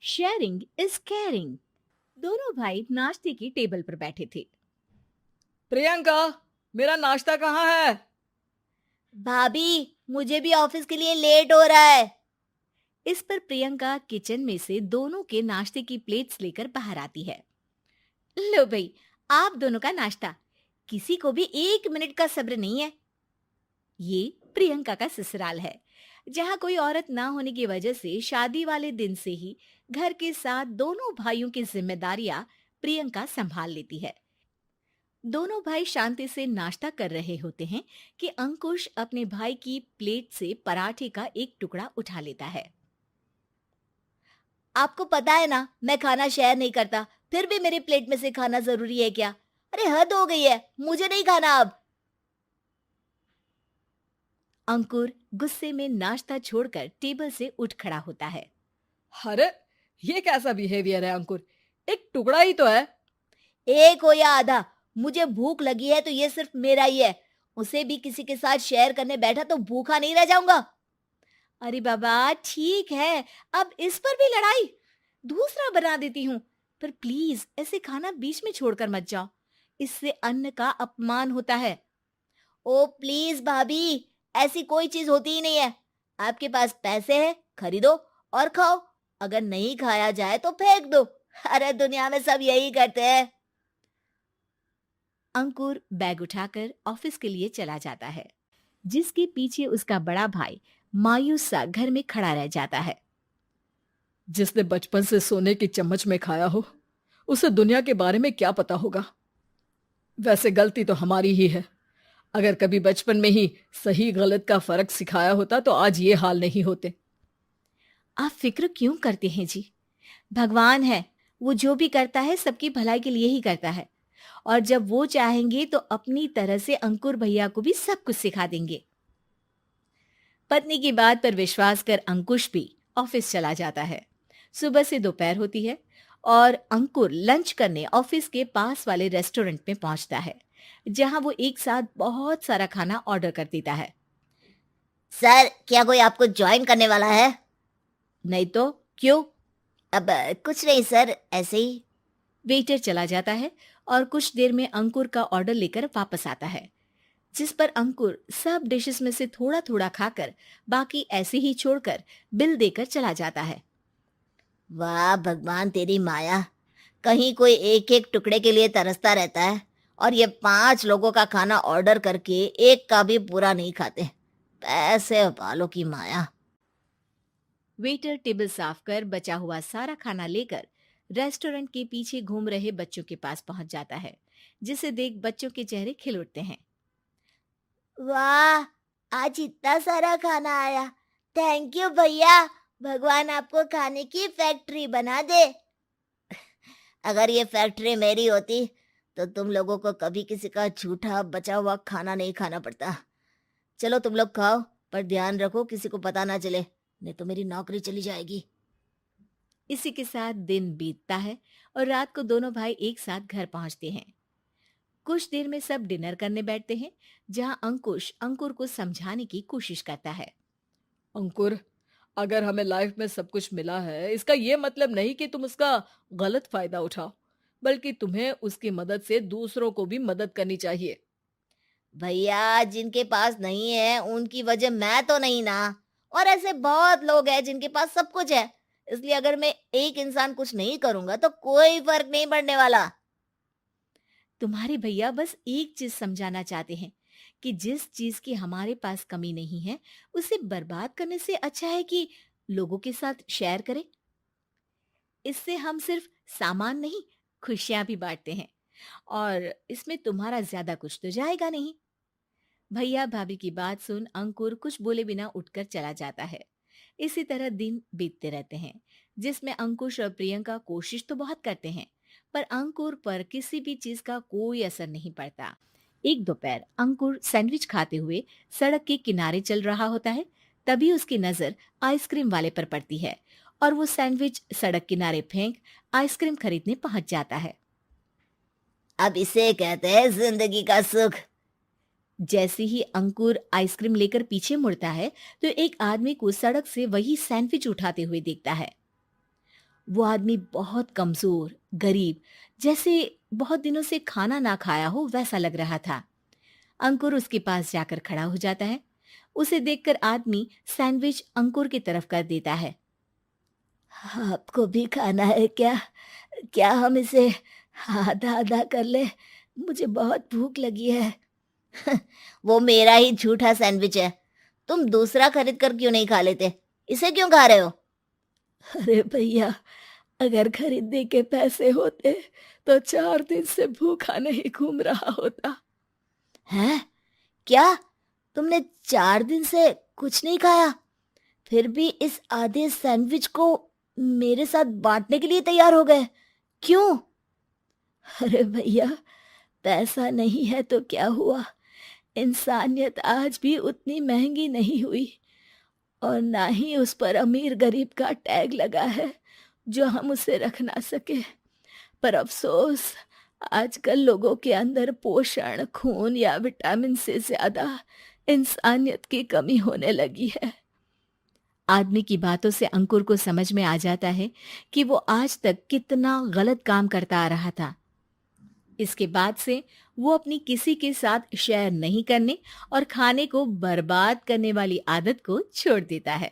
Sharing is caring. दोनों भाई नाश्ते की टेबल पर बैठे थे। प्रियंका, मेरा नाश्ता कहाँ है? भाभी, मुझे भी ऑफिस के लिए लेट हो रहा है। इस पर प्रियंका किचन में से दोनों के नाश्ते की प्लेट्स लेकर बाहर आती है। लो भाई, आप दोनों का नाश्ता। किसी को भी 1 मिनट का सब्र नहीं है। ये प्रियंका का ससुराल है, जहाँ कोई औरत ना होने की वजह से शादी वाले दिन से ही घर के साथ दोनों भाइयों की जिम्मेदारियां प्रियंका संभाल लेती है। दोनों भाई शांति से नाश्ता कर रहे होते हैं कि अंकुश अपने भाई की प्लेट से पराठे का एक टुकड़ा उठा लेता है। आपको पता है ना, मैं खाना शेयर नहीं करता, फिर भी मेरी प्लेट में से खाना जरूरी है क्या? अरे हद हो गई है, मुझे नहीं खाना अब। अंकुर गुस्से में नाश्ता छोड़कर टेबल से उठ खड़ा होता है। अरे, ये कैसा बिहेवियर है अंकुर? एक टुकड़ा ही तो है। एक हो या आधा, मुझे भूख लगी है तो ये सिर्फ मेरा ही है। उसे भी किसी के साथ शेयर करने बैठा तो भूखा नहीं रह जाऊंगा। अरे बाबा ठीक है, अब इस पर भी लड़ाई। दूसरा बना देती हूँ, पर प्लीज ऐसे खाना बीच में छोड़कर मत जाओ। इससे अन्न का अपमान होता है। ओ प्लीज भाभी, ऐसी कोई चीज होती ही नहीं है। आपके पास पैसे हैं, खरीदो और खाओ। अगर नहीं खाया जाए तो फेंक दो। अरे दुनिया में सब यही करते हैं। अंकुर बैग उठाकर ऑफिस के लिए चला जाता है, जिसके पीछे उसका बड़ा भाई मायूस सा घर में खड़ा रह जाता है। जिसने बचपन से सोने की चम्मच में खाया हो, उसे दुनिया के बारे में क्या पता होगा। वैसे गलती तो हमारी ही है। अगर कभी बचपन में ही सही गलत का फर्क सिखाया होता तो आज ये हाल नहीं होते। आप फिक्र क्यों करते हैं जी? भगवान है, वो जो भी करता है सबकी भलाई के लिए ही करता है। और जब वो चाहेंगे तो अपनी तरह से अंकुर भैया को भी सब कुछ सिखा देंगे। पत्नी की बात पर विश्वास कर अंकुश भी ऑफिस चला जाता है। सुबह से दोपहर होती है और अंकुर लंच करने ऑफिस के पास वाले रेस्टोरेंट में पहुंचता है, जहां वो एक साथ बहुत सारा खाना ऑर्डर कर देता है। सर, क्या कोई आपको ज्वाइन करने वाला है? नहीं तो क्यों? अब कुछ नहीं सर, ऐसे ही। वेटर चला जाता है और कुछ देर में अंकुर का ऑर्डर लेकर वापस आता है, जिस पर अंकुर सब डिशेस में से थोड़ा थोड़ा खाकर बाकी ऐसे ही छोड़कर बिल देकर चला जाता है। वाह भगवान, तेरी माया। कहीं कोई एक एक टुकड़े के लिए तरसता रहता है और ये 5 लोगों का खाना ऑर्डर करके एक का भी पूरा नहीं खाते। पैसे वालों की माया। वेटर टेबल साफ कर बचा हुआ सारा खाना लेकर रेस्टोरेंट के पीछे घूम रहे बच्चों के पास पहुंच जाता है, जिसे देख बच्चों के चेहरे खिल उठते हैं। वाह, आज इतना सारा खाना आया। थैंक यू भैया। भगवान आपको खाने की फैक्ट्री बना दे। अगर ये फैक्ट्री मेरी होती तो तुम लोगों को कभी किसी का झूठा बचा हुआ खाना नहीं खाना पड़ता। चलो तुम लोग खाओ, पर ध्यान रखो किसी को पता ना चले, नहीं तो मेरी नौकरी चली जाएगी। इसी के साथ दिन बीतता है और रात को दोनों भाई एक साथ घर पहुंचते हैं। कुछ देर में सब डिनर करने बैठते हैं, जहां अंकुश अंकुर को समझाने की कोशिश करता है। अंकुर, अगर हमें लाइफ में सब कुछ मिला है, इसका ये मतलब नहीं कि तुम उसका गलत फायदा उठाओ, बल्कि तुम्हें उसकी मदद से दूसरों को भी मदद करनी चाहिए। भैया, जिनके पास नहीं है उनकी वजह मैं तो नहीं ना। और ऐसे बहुत लोग हैं जिनके पास सब कुछ है। इसलिए अगर मैं एक इंसान कुछ नहीं करूंगा तो कोई फर्क नहीं पड़ने वाला। तुम्हारे भैया बस एक चीज समझाना चाहते हैं कि जिस चीज की हमारे पास कमी नहीं है, उसे बर्बाद करने से अच्छा है कि लोगों के साथ शेयर करें। इससे हम सिर्फ सामान नहीं, खुशियां भी बांटते हैं, और इसमें तुम्हारा ज्यादा कुछ तो जाएगा नहीं। भैया भाभी की बात सुन अंकुर कुछ बोले बिना उठकर चला जाता है। इसी तरह दिन बीतते रहते हैं, जिसमें अंकुश और प्रियंका कोशिश तो बहुत करते हैं, पर अंकुर पर किसी भी चीज का कोई असर नहीं पड़ता। एक दोपहर अंकुर सैंडविच खाते हुए सड़क के किनारे चल रहा होता है। तभी उसकी नजर आइसक्रीम वाले पर पड़ती है और वो सैंडविच सड़क किनारे फेंक आइसक्रीम खरीदने पहुंच जाता है। अब इसे कहते हैं जिंदगी का सुख। जैसे ही अंकुर आइसक्रीम लेकर पीछे मुड़ता है, तो एक आदमी को सड़क से वही सैंडविच उठाते हुए देखता है। वो आदमी बहुत कमजोर, गरीब, जैसे बहुत दिनों से खाना ना खाया हो वैसा लग रहा था। अंकुर उसके पास जाकर खड़ा हो जाता है। उसे देखकर आदमी सैंडविच अंकुर की तरफ कर देता है। आपको भी खाना है क्या? क्या हम इसे आधा आधा कर ले? मुझे बहुत भूख लगी है। वो मेरा ही झूठा सैंडविच है। तुम दूसरा खरीद कर क्यों नहीं खा लेते? इसे क्यों खा रहे हो? अरे भैया, अगर खरीदने के पैसे होते तो 4 दिन से भूखा नहीं घूम रहा होता। हैं? क्या? तुमने 4 दिन से कुछ नहीं खाया, फिर भी इस आधे सैंडविच को मेरे साथ बांटने के लिए तैयार हो गए? क्यों? अरे भैया, पैसा नहीं है तो क्या हुआ, इंसानियत आज भी उतनी महंगी नहीं हुई, और ना ही उस पर अमीर गरीब का टैग लगा है जो हम उसे रख ना सके। पर अफसोस, आजकल लोगों के अंदर पोषण, खून या विटामिन से ज्यादा इंसानियत की कमी होने लगी है। आदमी की बातों से अंकुर को समझ में आ जाता है कि वो आज तक कितना गलत काम करता आ रहा था। इसके बाद से वो अपनी किसी के साथ शेयर नहीं करने और खाने को बर्बाद करने वाली आदत को छोड़ देता है।